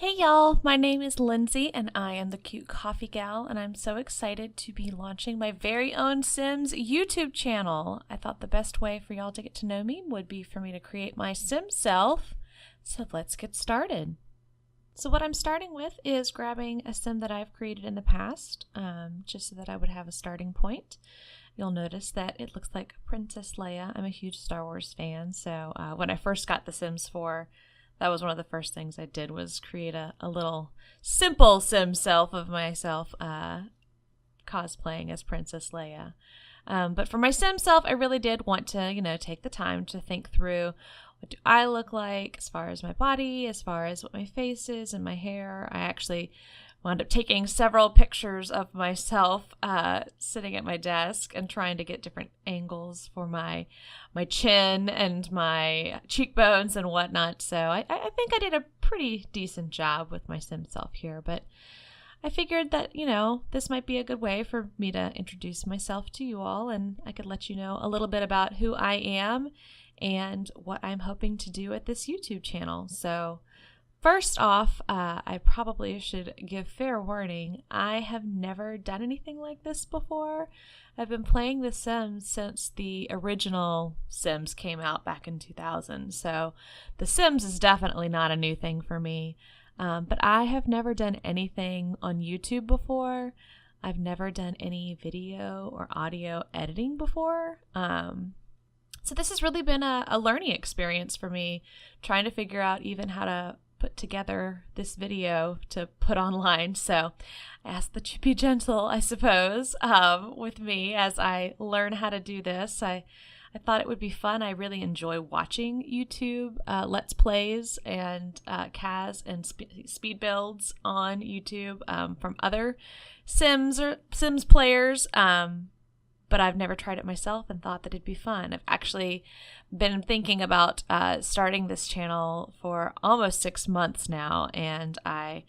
Hey y'all, my name is Lindsay and I am the Cute Coffee Gal, and I'm so excited to be launching my very own Sims YouTube channel. I thought the best way for y'all to get to know me would be for me to create my SimSelf. So let's get started. So what I'm starting with is grabbing a sim that I've created in the past, just so that I would have a starting point. You'll notice that it looks like Princess Leia. I'm a huge Star Wars fan, so when I first got The Sims 4, that was one of the first things I did, was create a little simple SimSelf of myself cosplaying as Princess Leia. But for my SimSelf, I really did want to, take the time to think through, what do I look like as far as my body, as far as what my face is and my hair. I actually wound up taking several pictures of myself sitting at my desk and trying to get different angles for my chin and my cheekbones and whatnot. So I think I did a pretty decent job with my SimSelf here, but I figured that, this might be a good way for me to introduce myself to you all, and I could let you know a little bit about who I am and what I'm hoping to do at this YouTube channel. So first off, I probably should give fair warning. I have never done anything like this before. I've been playing The Sims since the original Sims came out back in 2000, so The Sims is definitely not a new thing for me. But I have never done anything on YouTube before. I've never done any video or audio editing before. So this has really been a learning experience for me, trying to figure out even how to put together this video to put online. So I ask that you be gentle, I suppose, with me as I learn how to do this. I thought it would be fun. I really enjoy watching YouTube Let's Plays and Kaz and speed builds on YouTube from other Sims or Sims players. But I've never tried it myself and thought that it'd be fun. I've actually been thinking about starting this channel for almost 6 months now, and I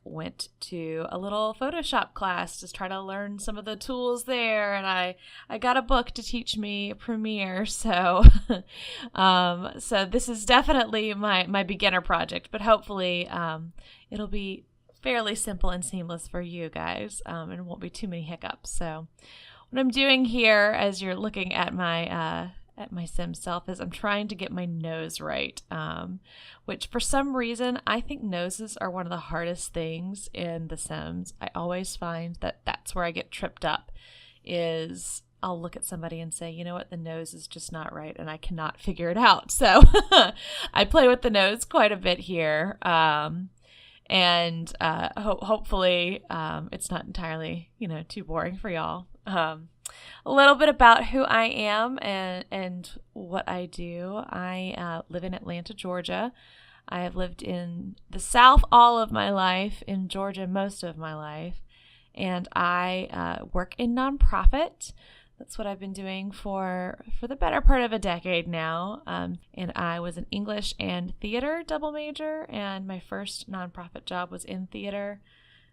went to a little Photoshop class to try to learn some of the tools there, and I got a book to teach me Premiere. So so this is definitely my beginner project, but hopefully it'll be fairly simple and seamless for you guys, and won't be too many hiccups. So what I'm doing here, as you're looking at my SimSelf, is I'm trying to get my nose right, which for some reason I think noses are one of the hardest things in The Sims. I always find that that's where I get tripped up, is I'll look at somebody and say, you know what, the nose is just not right, and I cannot figure it out. So I play with the nose quite a bit here. And hopefully it's not entirely, too boring for y'all. A little bit about who I am and what I do. I live in Atlanta, Georgia. I have lived in the South all of my life, in Georgia most of my life, and I work in nonprofit. That's what I've been doing for the better part of a decade now. And I was an English and theater double major, and my first nonprofit job was in theater.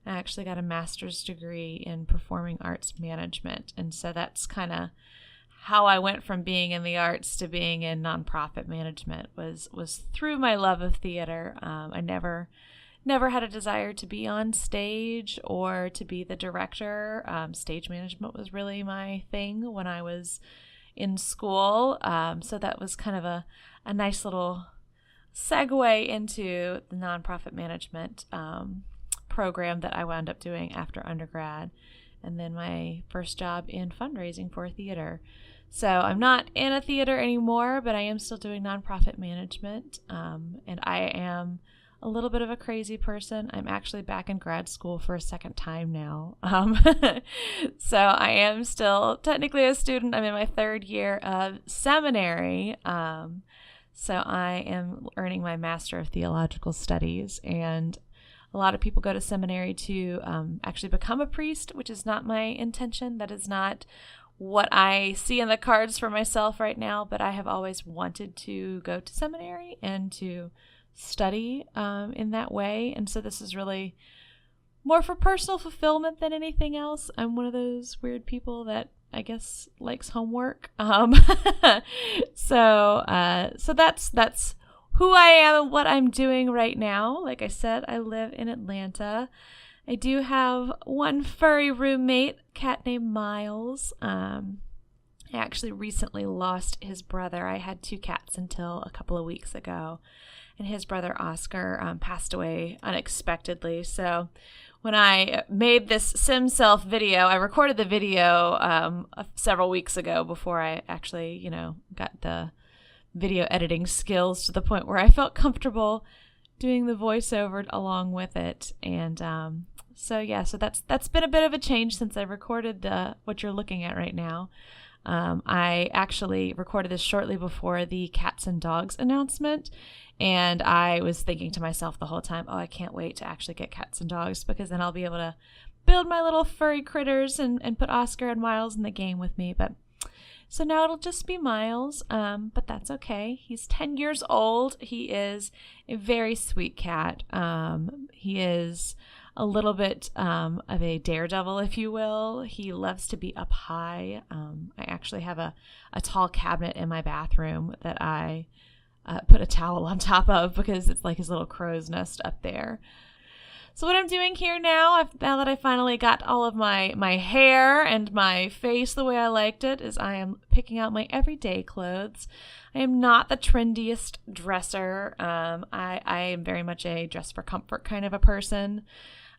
I actually got a master's degree in performing arts management, and so that's kind of how I went from being in the arts to being in nonprofit management, was through my love of theater. I never had a desire to be on stage or to be the director. Stage management was really my thing when I was in school. So that was kind of a nice little segue into the nonprofit management program that I wound up doing after undergrad, and then my first job in fundraising for a theater. So I'm not in a theater anymore, but I am still doing nonprofit management, and I am a little bit of a crazy person. I'm actually back in grad school for a second time now. So I am still technically a student. I'm in my 3rd year of seminary. So I am earning my Master of Theological Studies, and a lot of people go to seminary to actually become a priest, which is not my intention. That is not what I see in the cards for myself right now, but I have always wanted to go to seminary and to study in that way. And so this is really more for personal fulfillment than anything else. I'm one of those weird people that I guess likes homework. So that's who I am and what I'm doing right now. Like I said, I live in Atlanta. I do have one furry roommate, a cat named Miles. I actually recently lost his brother. I had 2 cats until a couple of weeks ago, and his brother Oscar passed away unexpectedly. So when I made this SimSelf video, I recorded the video several weeks ago before I actually, got the video editing skills to the point where I felt comfortable doing the voiceover along with it. And so that's been a bit of a change since I recorded what you're looking at right now. I actually recorded this shortly before the cats and dogs announcement, and I was thinking to myself the whole time, oh, I can't wait to actually get cats and dogs, because then I'll be able to build my little furry critters and put Oscar and Miles in the game with me. But so now it'll just be Miles, but that's okay. He's 10 years old. He is a very sweet cat. He is a little bit of a daredevil, if you will. He loves to be up high. I actually have a tall cabinet in my bathroom that I put a towel on top of because it's like his little crow's nest up there. So what I'm doing here now that I finally got all of my hair and my face the way I liked it, is I am picking out my everyday clothes. I am not the trendiest dresser. I am very much a dress for comfort kind of a person.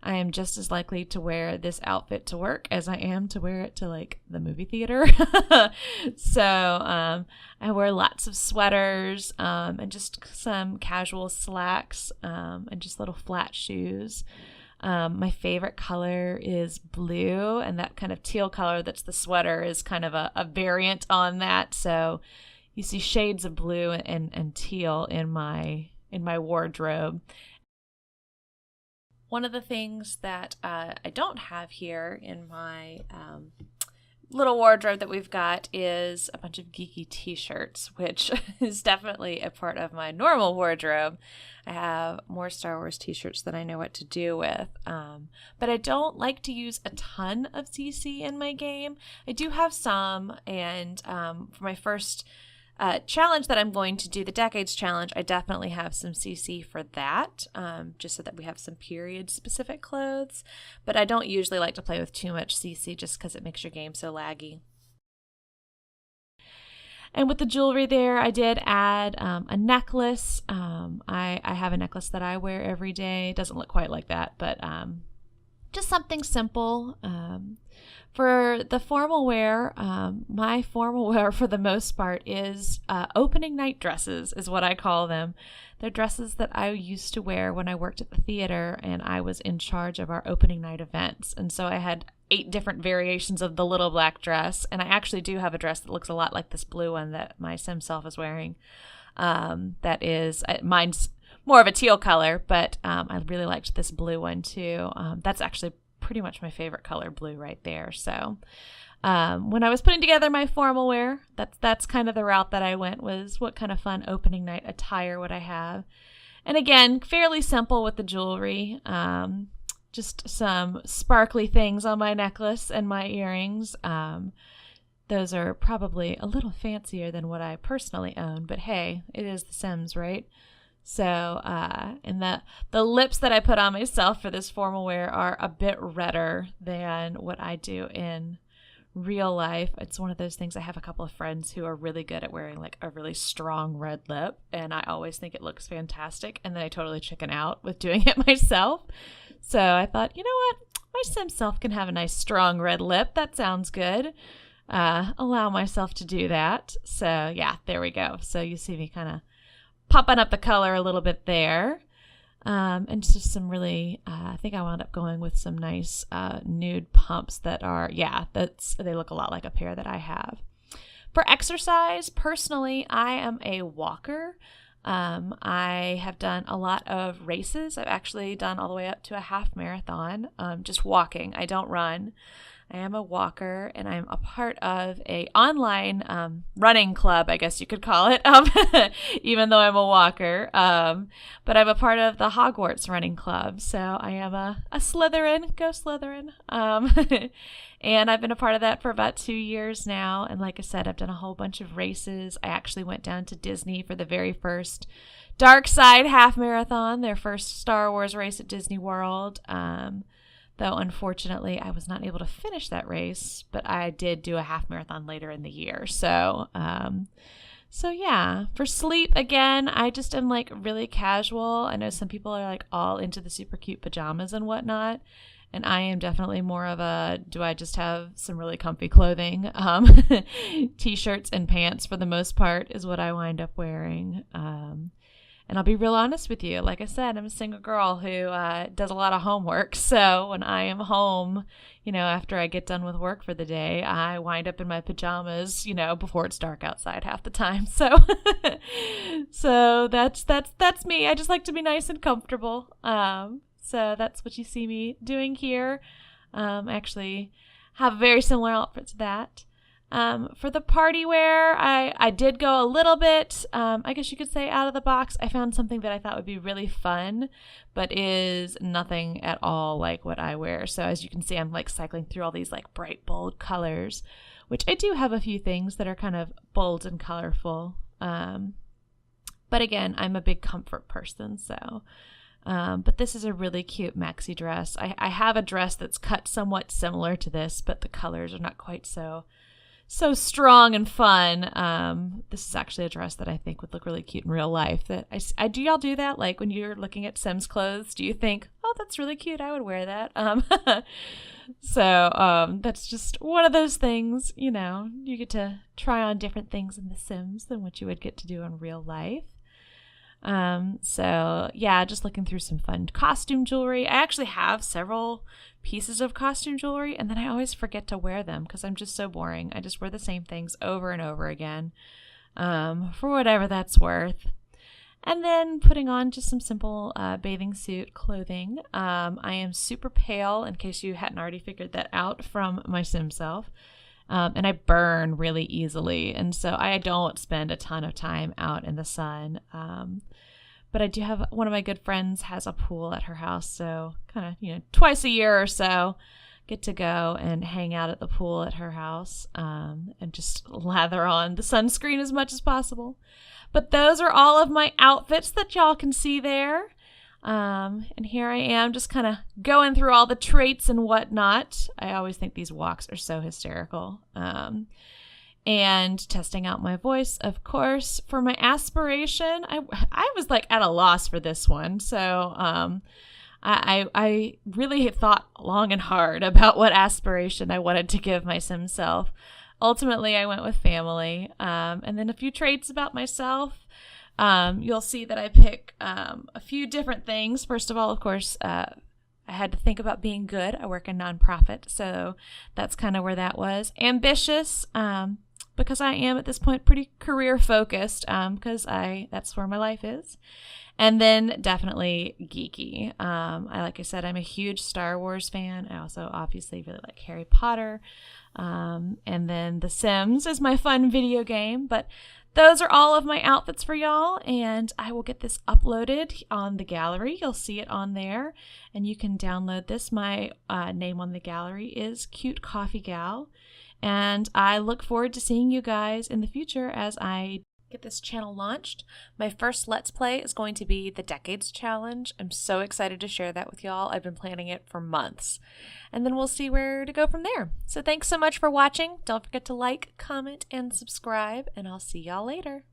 I am just as likely to wear this outfit to work as I am to wear it to like the movie theater. So I wear lots of sweaters and just some casual slacks and just little flat shoes. My favorite color is blue, and that kind of teal color that's the sweater is kind of a variant on that. So you see shades of blue and teal in my wardrobe. One of the things that I don't have here in my little wardrobe that we've got is a bunch of geeky t-shirts, which is definitely a part of my normal wardrobe. I have more Star Wars t-shirts than I know what to do with, but I don't like to use a ton of CC in my game. I do have some, and for my first challenge that I'm going to do, the Decades Challenge, I definitely have some CC for that, just so that we have some period-specific clothes. But I don't usually like to play with too much CC just because it makes your game so laggy. And with the jewelry there, I did add a necklace. I have a necklace that I wear every day. It doesn't look quite like that, but just something simple. For the formal wear, my formal wear for the most part is opening night dresses is what I call them. They're dresses that I used to wear when I worked at the theater and I was in charge of our opening night events. And so I had 8 different variations of the little black dress, and I actually do have a dress that looks a lot like this blue one that my SimSelf is wearing. That is, mine's more of a teal color, but I really liked this blue one too. That's actually pretty much my favorite color, blue, right there. So when I was putting together my formal wear, that's kind of the route that I went, was what kind of fun opening night attire would I have. And again, fairly simple with the jewelry, just some sparkly things on my necklace and my earrings. Those are probably a little fancier than what I personally own, but hey, it is The Sims, right? So, and the lips that I put on myself for this formal wear are a bit redder than what I do in real life. It's one of those things. I have a couple of friends who are really good at wearing like a really strong red lip, and I always think it looks fantastic, and then I totally chicken out with doing it myself. So I thought, you know what? My SimSelf can have a nice strong red lip. That sounds good. Allow myself to do that. So yeah, there we go. So you see me kind of popping up the color a little bit there. And just some really, I think I wound up going with some nice nude pumps that are, they look a lot like a pair that I have. For exercise, personally, I am a walker. I have done a lot of races. I've actually done all the way up to a half marathon, just walking. I don't run. I am a walker, and I'm a part of a online running club, I guess you could call it, even though I'm a walker. But I'm a part of the Hogwarts running club, so I am a Slytherin. Go Slytherin. And I've been a part of that for about 2 years now. And like I said, I've done a whole bunch of races. I actually went down to Disney for the very first Dark Side Half Marathon, their first Star Wars race at Disney World. Though unfortunately I was not able to finish that race, but I did do a half marathon later in the year. So yeah, for sleep, again, I just am like really casual. I know some people are like all into the super cute pajamas and whatnot. And I am definitely more of a, do I just have some really comfy clothing? T-shirts and pants for the most part is what I wind up wearing. And I'll be real honest with you. Like I said, I'm a single girl who does a lot of homework. So when I am home, after I get done with work for the day, I wind up in my pajamas, before it's dark outside half the time. So, so that's me. I just like to be nice and comfortable. So that's what you see me doing here. I actually have a very similar outfit to that. For the party wear, I did go a little bit, I guess you could say, out of the box. I found something that I thought would be really fun, but is nothing at all like what I wear. So as you can see, I'm like cycling through all these like bright, bold colors, which I do have a few things that are kind of bold and colorful. But again, I'm a big comfort person, so... but this is a really cute maxi dress. I have a dress that's cut somewhat similar to this, but the colors are not quite so strong and fun. This is actually a dress that I think would look really cute in real life. That I do y'all do that? Like when you're looking at Sims clothes, do you think, oh, that's really cute, I would wear that? So that's just one of those things, you get to try on different things in The Sims than what you would get to do in real life. So yeah, just looking through some fun costume jewelry. I actually have several pieces of costume jewelry, and then I always forget to wear them because I'm just so boring. I just wear the same things over and over again, for whatever that's worth. And then putting on just some simple bathing suit clothing. I am super pale, in case you hadn't already figured that out from my SimSelf. And I burn really easily, and so I don't spend a ton of time out in the sun. But I do have one of my good friends has a pool at her house, so kind of, twice a year or so, get to go and hang out at the pool at her house, and just lather on the sunscreen as much as possible. But those are all of my outfits that y'all can see there. And here I am just kind of going through all the traits and whatnot. I always think these walks are so hysterical. And testing out my voice, of course. For my aspiration, I was like at a loss for this one. So, I really thought long and hard about what aspiration I wanted to give my SimSelf. Ultimately, I went with family, and then a few traits about myself. You'll see that I pick a few different things. First of all, of course, I had to think about being good. I work in nonprofit, so that's kind of where that was. Ambitious, because I am at this point pretty career focused, because that's where my life is. And then definitely geeky. Like I said, I'm a huge Star Wars fan. I also obviously really like Harry Potter. And then The Sims is my fun video game, but those are all of my outfits for y'all, and I will get this uploaded on the gallery. You'll see it on there, and you can download this. My name on the gallery is CuteCoffeeGal, and I look forward to seeing you guys in the future as I get this channel launched. My first Let's Play is going to be the Decades Challenge. I'm so excited to share that with y'all. I've been planning it for months. And then we'll see where to go from there. So thanks so much for watching. Don't forget to like, comment, and subscribe, and I'll see y'all later.